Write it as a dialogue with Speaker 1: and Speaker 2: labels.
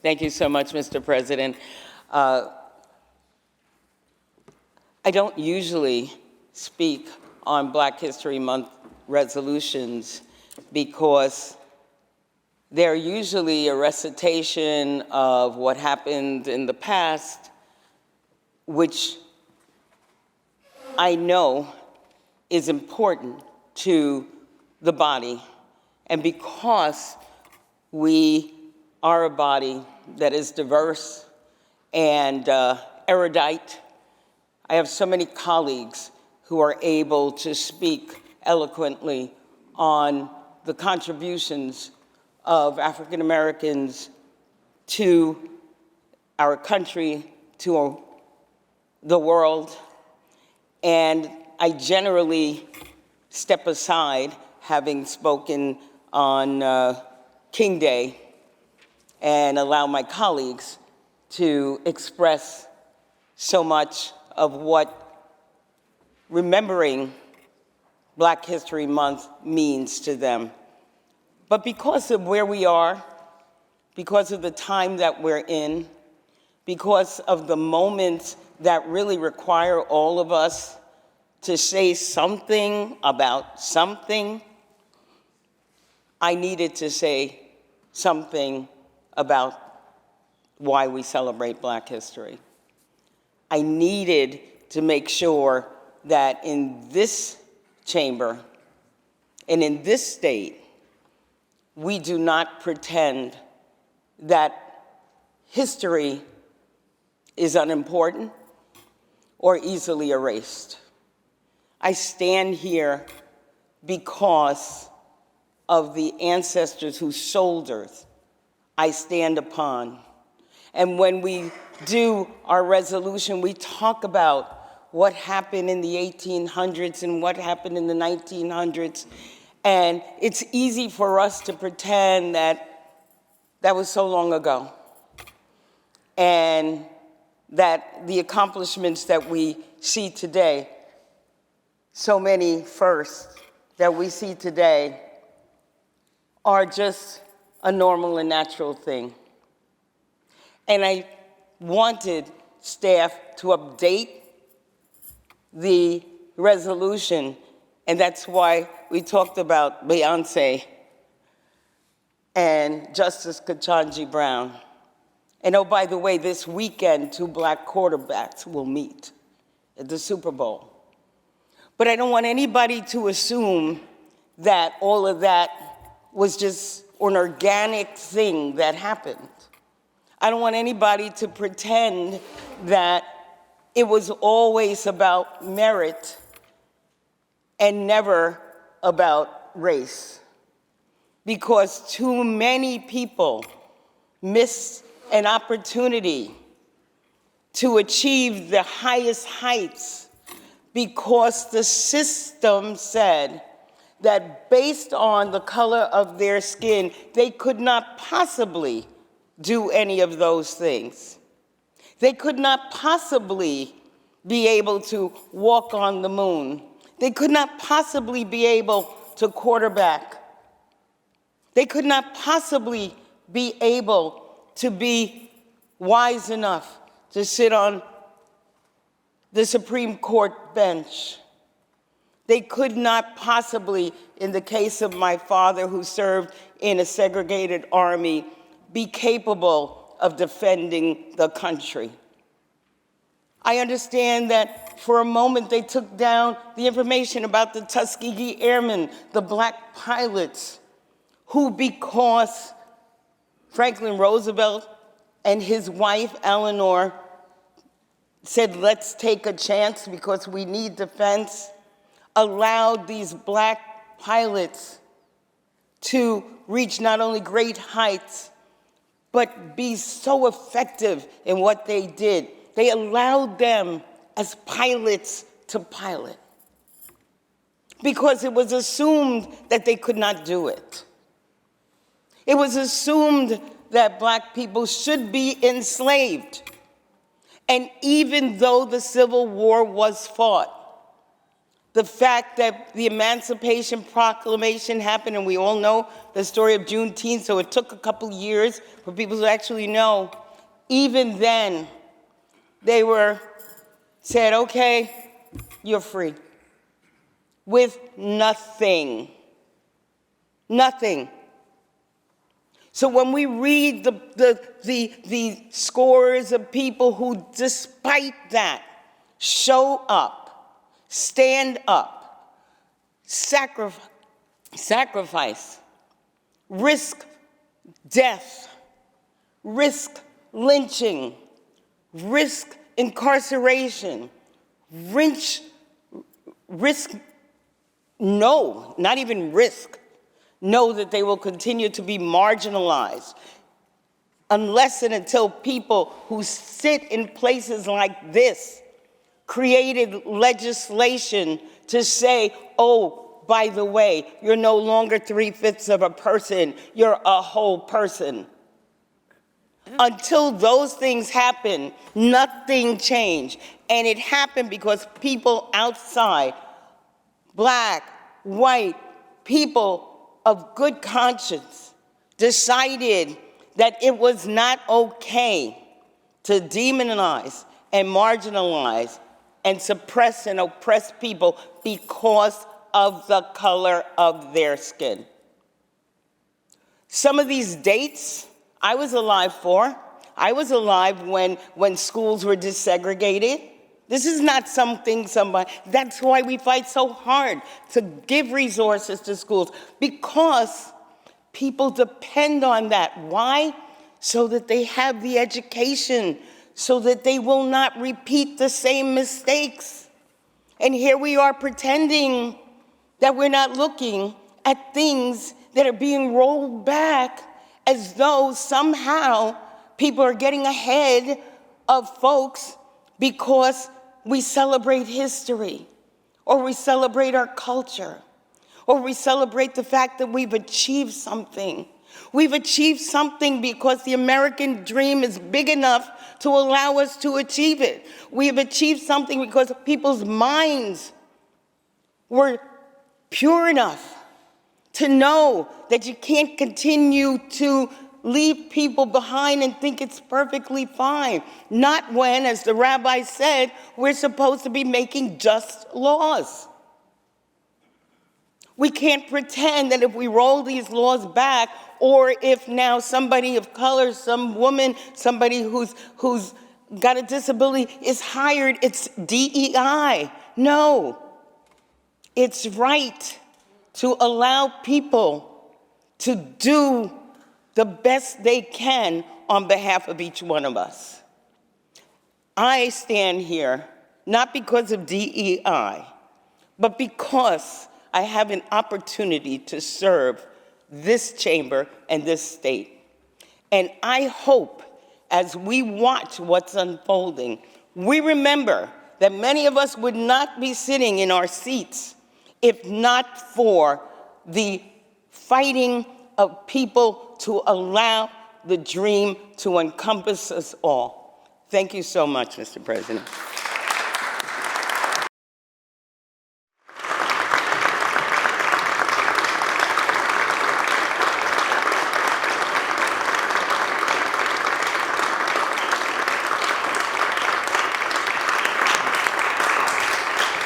Speaker 1: Thank you so much, Mr. President. I don't usually speak on Black History Month resolutions because they're usually a recitation of what happened in the past, which I know is important to the body. And because we are a body that is diverse and erudite, I have so many colleagues who are able to speak eloquently on the contributions of African Americans to our country, to the world. And I generally step aside, having spoken on King Day, and allow my colleagues to express so much of what remembering Black History Month means to them. But because of where we are, because of the time that we're in, because of the moments that really require all of us to say something about something, I needed to say something about why we celebrate Black history. I needed to make sure that in this chamber and in this state, we do not pretend that history is unimportant or easily erased. I stand here because of the ancestors whose shoulders I stand upon. And when we do our resolution, we talk about what happened in the 1800s and what happened in the 1900s. And it's easy for us to pretend that that was so long ago, and that the accomplishments that we see today, so many firsts that we see today, are just a normal and natural thing. And I wanted staff to update the resolution, and that's why we talked about Beyonce and Justice Ketanji Brown. And oh, by the way, this weekend, 2 Black quarterbacks will meet at the Super Bowl. But I don't want anybody to assume that all of that was just an organic thing that happened. I don't want anybody to pretend that it was always about merit and never about race, because too many people miss an opportunity to achieve the highest heights because the system said that based on the color of their skin, they could not possibly do any of those things. They could not possibly be able to walk on the moon. They could not possibly be able to quarterback. They could not possibly be able to be wise enough to sit on the Supreme Court bench. They could not possibly, in the case of my father who served in a segregated army, be capable of defending the country. I understand that for a moment they took down the information about the Tuskegee Airmen, the Black pilots, who, because Franklin Roosevelt and his wife Eleanor said, let's take a chance because we need defense, allowed these Black pilots to reach not only great heights, but be so effective in what they did. They allowed them as pilots to pilot because it was assumed that they could not do it. It was assumed that Black people should be enslaved. And even though the Civil War was fought, the fact that the Emancipation Proclamation happened, and we all know the story of Juneteenth, so it took a couple years for people to actually know. Even then, they were said, okay, you're free, with nothing. Nothing. So when we read the scores of people who, despite that, show up, stand up, sacrifice, risk death, risk lynching, risk incarceration, not even risk, know that they will continue to be marginalized unless and until people who sit in places like this created legislation to say, oh, by the way, you're no longer 3/5 of a person, you're a whole person. Until those things happen, nothing changed. And it happened because people outside, black, white, people of good conscience, decided that it was not okay to demonize and marginalize and suppress and oppress people because of the color of their skin. Some of these dates I was alive for. I was alive when schools were desegregated. This is not something that's why we fight so hard to give resources to schools, because people depend on that. Why? So that they have the education, so that they will not repeat the same mistakes. And here we are pretending that we're not looking at things that are being rolled back as though somehow people are getting ahead of folks because we celebrate history, or we celebrate our culture, or we celebrate the fact that we've achieved something. We've achieved something because the American dream is big enough to allow us to achieve it. We have achieved something because people's minds were pure enough to know that you can't continue to leave people behind and think it's perfectly fine. Not when, as the rabbi said, we're supposed to be making just laws. We can't pretend that if we roll these laws back, or if now somebody of color, some woman, somebody who's got a disability is hired, it's DEI. No. It's right to allow people to do the best they can on behalf of each one of us. I stand here not because of DEI, but because I have an opportunity to serve this chamber and this state. And I hope, as we watch what's unfolding, we remember that many of us would not be sitting in our seats if not for the fighting of people to allow the dream to encompass us all. Thank you so much, Mr. President.